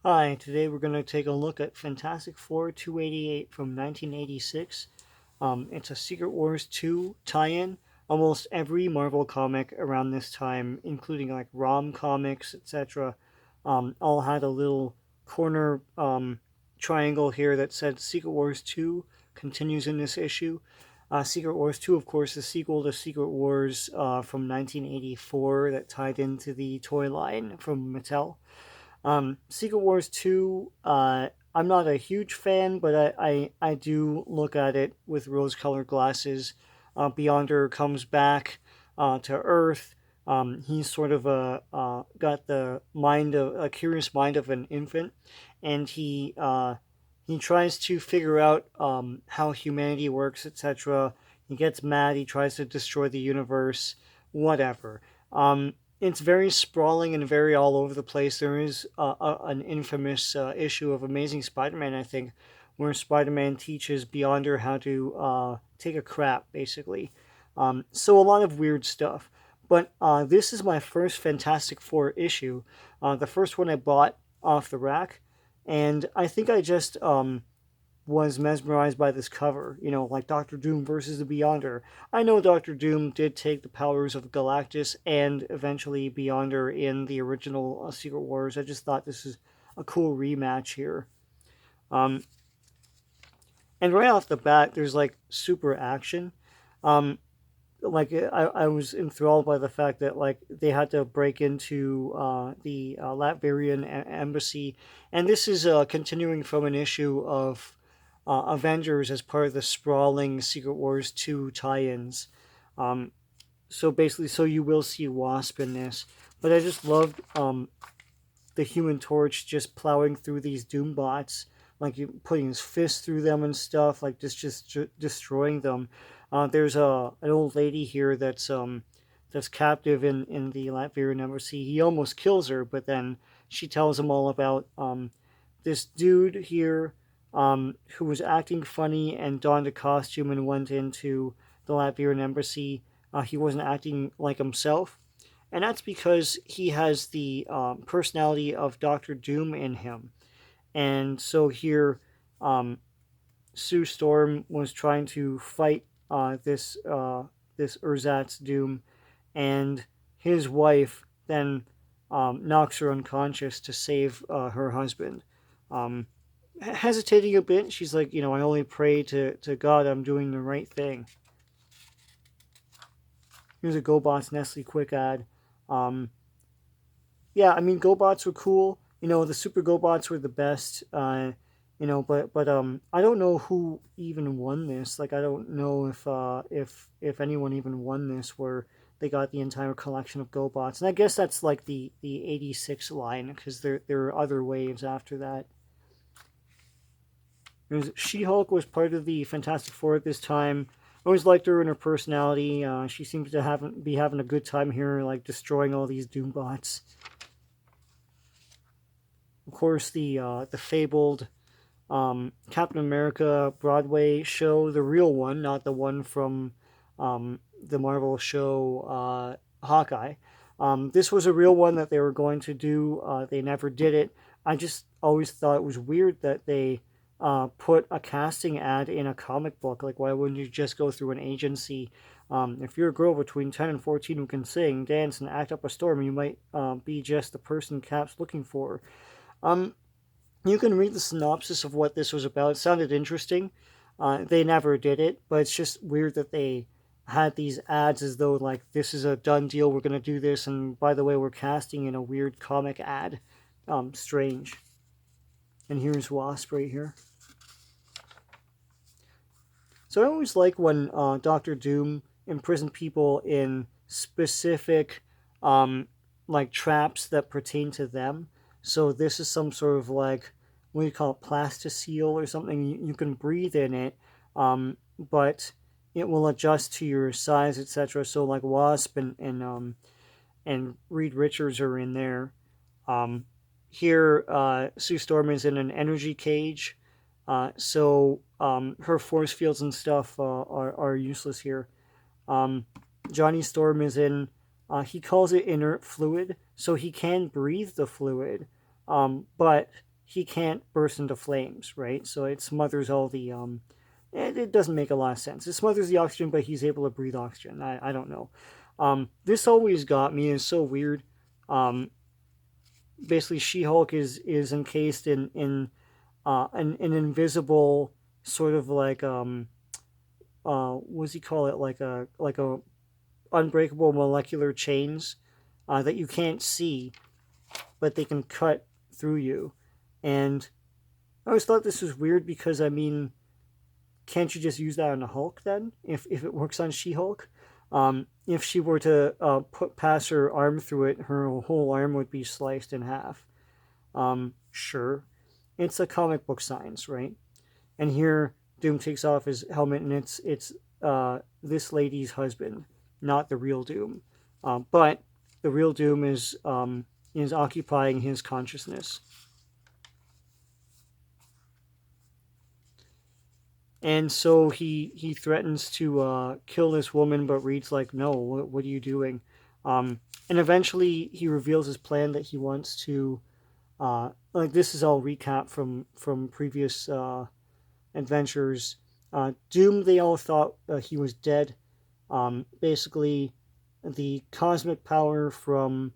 Hi, today we're going to take a look at Fantastic Four 288 from 1986. It's a Secret Wars 2 tie-in. Almost every Marvel comic around this time, including like ROM comics, etc., all had a little corner triangle here that said Secret Wars 2 continues in this issue. Secret Wars 2, of course, the sequel to Secret Wars from 1984 that tied into the toy line from Mattel. Secret Wars 2, I'm not a huge fan, but I do look at it with rose colored glasses. Beyonder comes back to Earth. He's sort of got the mind of a curious mind of an infant, and he tries to figure out how humanity works, etc. He gets mad. He tries to destroy the universe. Whatever. It's very sprawling and very all over the place. There is an infamous issue of Amazing Spider-Man, I think, where Spider-Man teaches Beyonder how to take a crap, basically. So a lot of weird stuff. But this is my first Fantastic Four issue, the first one I bought off the rack, and I think I just was mesmerized by this cover. You know, like Doctor Doom versus the Beyonder. I know Doctor Doom did take the powers of Galactus and eventually Beyonder in the original Secret Wars. I just thought this is a cool rematch here. Um, and right off the bat, there's like super action. Um, I was enthralled by the fact that like they had to break into the Latvian embassy, and this is continuing from an issue of Avengers as part of the sprawling Secret Wars 2 tie-ins. Um, so basically, so you will see Wasp in this, but I just loved the Human Torch just plowing through these Doom bots, like putting his fist through them and stuff, like just destroying them. There's an old lady here that's captive in the Latvian embassy. He almost kills her, but then she tells him all about this dude here who was acting funny and donned a costume and went into the Latvian embassy. He wasn't acting like himself, and that's because he has the personality of Doctor Doom in him. And so here, um, Sue Storm was trying to fight this Ersatz Doom, and his wife then knocks her unconscious to save her husband. Um, Hesitating a bit, she's like, you know, I only pray to God I'm doing the right thing. Here's a GoBots Nestle quick ad. Um, yeah, I mean, GoBots were cool. You know, the Super GoBots were the best. But I don't know who even won this. Like, I don't know if anyone even won this where they got the entire collection of GoBots. And I guess that's like the '86 line because there are other waves after that. She-Hulk was part of the Fantastic Four at this time. I always liked her and her personality. She seems to be having a good time here, like destroying all these Doombots. Of course, the fabled Captain America Broadway show, the real one, not the one from the Marvel show Hawkeye. This was a real one that they were going to do. They never did it. I just always thought it was weird that they put a casting ad in a comic book. Like, why wouldn't you just go through an agency? If you're a girl between 10 and 14 who can sing, dance, and act up a storm, you might be just the person Cap's looking for. Um, you can read the synopsis of what this was about. It sounded interesting. They never did it, but it's just weird that they had these ads as though like this is a done deal. We're gonna do this, and by the way, we're casting in a weird comic ad. Strange. And here's Wasp right here. So I always like when Doctor Doom imprisoned people in specific like traps that pertain to them. So this is some sort of like what do you call it, plasticine or something. You can breathe in it, but it will adjust to your size, etc. So like Wasp and Reed Richards are in there. Um, Here, Sue Storm is in an energy cage, so her force fields and stuff are useless here. Um, Johnny Storm is in, he calls it inert fluid, so he can breathe the fluid, but he can't burst into flames, right? So it smothers all the it doesn't make a lot of sense. It smothers the oxygen, but he's able to breathe oxygen. I don't know. This always got me. It's so weird. Um, Basically, She-Hulk is encased in an invisible sort of like what does he call it, like a unbreakable molecular chains that you can't see, but they can cut through you. And I always thought this was weird because, I mean, can't you just use that on the Hulk then? If it works on She-Hulk, if she were to pass her arm through it, her whole arm would be sliced in half. Sure, it's a comic book science, right? And here Doom takes off his helmet, and it's this lady's husband, not the real Doom, but the real Doom is occupying his consciousness. And so he threatens to kill this woman, but Reed's like, no, what are you doing? And eventually he reveals his plan that he wants to, like, this is all recap from previous adventures. Doom, they all thought he was dead. Basically, the cosmic power from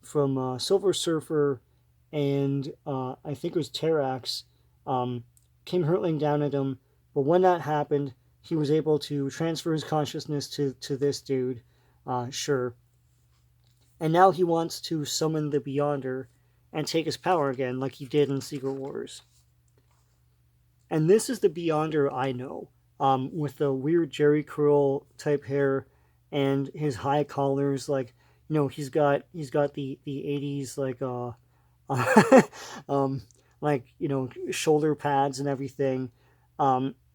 Silver Surfer and I think it was Terrax, came hurtling down at him. But when that happened, he was able to transfer his consciousness to this dude, sure. And now he wants to summon the Beyonder and take his power again, like he did in Secret Wars. And this is the Beyonder I know, with the weird Jerry curl type hair and his high collars. Like, you know, he's got the 80s like, you know, shoulder pads and everything.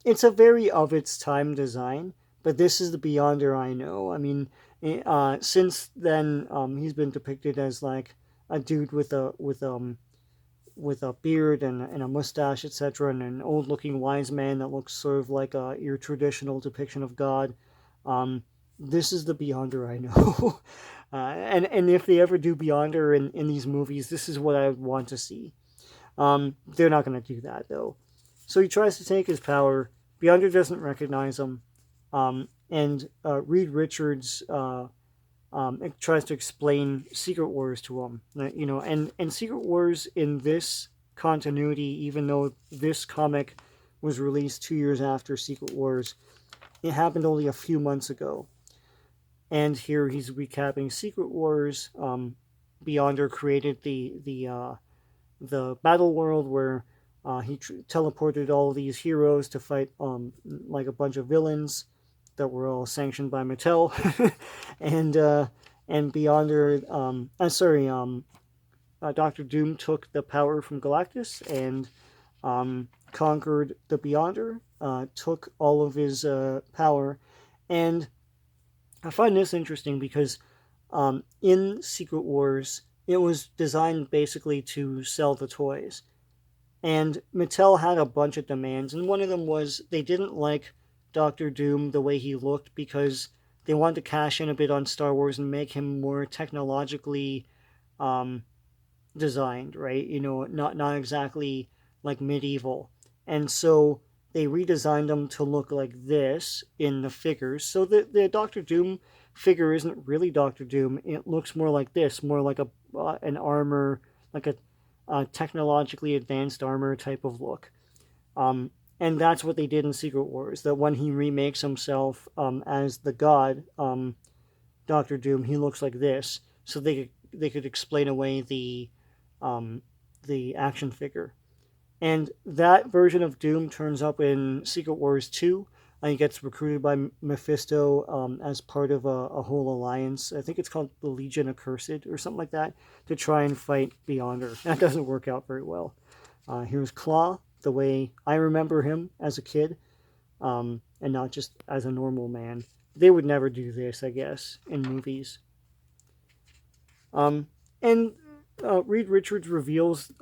It's a very of its time design, but this is the Beyonder I know. I mean, since then, he's been depicted as like a dude with a beard and a mustache, etc., and an old-looking wise man that looks sort of like your traditional depiction of God. This is the Beyonder I know. And if they ever do Beyonder in these movies, this is what I would want to see. They're not going to do that, though. So he tries to take his power. Beyonder doesn't recognize him. And Reed Richards tries to explain Secret Wars to him. You know, and Secret Wars in this continuity, even though this comic was released 2 years after Secret Wars, it happened only a few months ago. And here he's recapping Secret Wars. Beyonder created the battle world where he teleported all these heroes to fight like a bunch of villains that were all sanctioned by Mattel, and Beyonder, Doctor Doom took the power from Galactus and conquered the Beyonder, took all of his power, and I find this interesting because in Secret Wars it was designed basically to sell the toys, and Mattel had a bunch of demands, and one of them was they didn't like Doctor Doom the way he looked because they wanted to cash in a bit on Star Wars and make him more technologically designed, right? You know, not exactly like medieval. And so they redesigned him to look like this in the figures. So the Doctor Doom figure isn't really Doctor Doom. It looks more like this, more like an armor, like a technologically advanced armor type of look. And that's what they did in Secret Wars, that when he remakes himself as the god, Doctor Doom, he looks like this. So they could explain away the action figure. And that version of Doom turns up in Secret Wars 2. And he gets recruited by Mephisto as part of a whole alliance. I think it's called the Legion Accursed or something like that, to try and fight Beyonder. That doesn't work out very well. Here's Claw, the way I remember him as a kid, and not just as a normal man. They would never do this, I guess, in movies. And Reed Richards reveals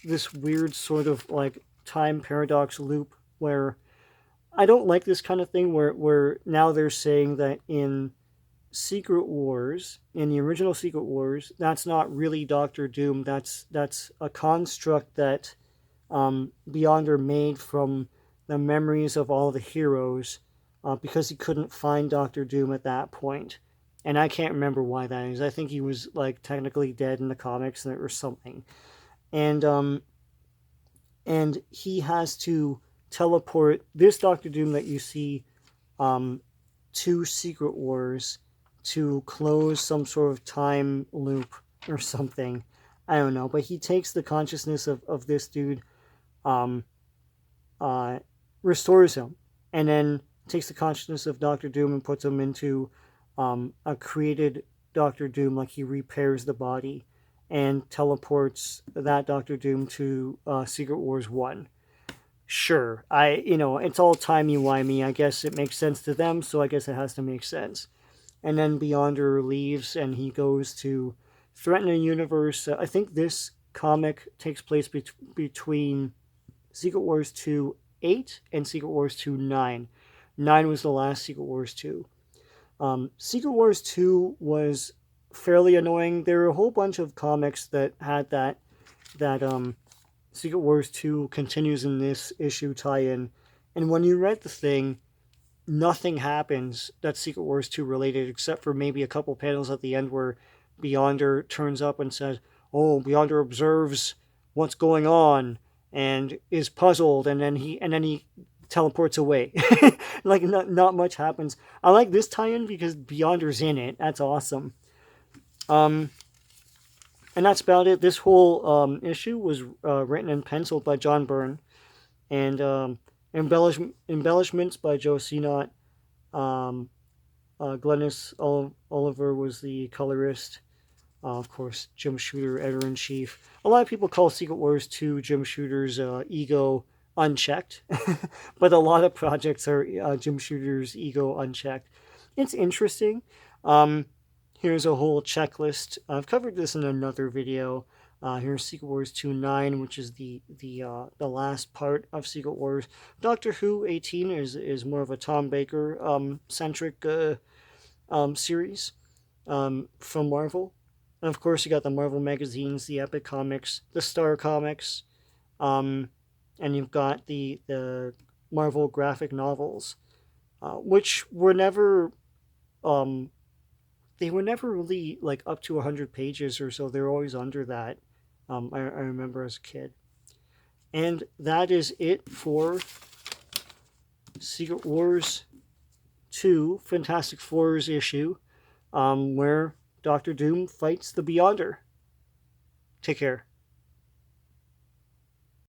this weird sort of like time paradox loop where I don't like this kind of thing where now they're saying that in Secret Wars, in the original Secret Wars, that's not really Doctor Doom. That's a construct that Beyonder made from the memories of all the heroes, because he couldn't find Doctor Doom at that point. And I can't remember why that is. I think he was like technically dead in the comics or something. And he has to teleport this Doctor Doom that you see to Secret Wars to close some sort of time loop or something. I don't know, but he takes the consciousness of this dude, um, restores him, and then takes the consciousness of Doctor Doom and puts him into a created Doctor Doom, like he repairs the body and teleports that Doctor Doom to Secret Wars 1. Sure, it's all timey-wimey. I guess it makes sense to them, so I guess it has to make sense. And then Beyonder leaves, and he goes to threaten a universe. I think this comic takes place between Secret Wars 2-8 and Secret Wars 2-9. 9 was the last Secret Wars 2. Secret Wars 2 was fairly annoying. There were a whole bunch of comics that had that Secret Wars 2 continues in this issue tie-in. And when you read the thing, nothing happens that's Secret Wars 2 related, except for maybe a couple panels at the end where Beyonder turns up and says, oh, Beyonder observes what's going on and is puzzled, and then he teleports away. Like, not much happens. I like this tie-in because Beyonder's in it. That's awesome. And that's about it. This whole issue was written and penciled by John Byrne, and embellishments by Joe Sinott. Glennis Oliver was the colorist. Of course, Jim Shooter, editor-in-chief. A lot of people call Secret Wars 2 Jim Shooter's ego unchecked, but a lot of projects are Jim Shooter's ego unchecked. It's interesting. Here's a whole checklist. I've covered this in another video. Here's Secret Wars 2-9, which is the last part of Secret Wars. Doctor Who 18 is more of a Tom Baker centric series from Marvel. And of course, you got the Marvel magazines, the Epic Comics, the Star Comics, and you've got the Marvel graphic novels, which were never they were never really like up to 100 pages or so. They're always under that. I remember as a kid. And that is it for Secret Wars 2, Fantastic Four's issue, where Doctor Doom fights the Beyonder. Take care.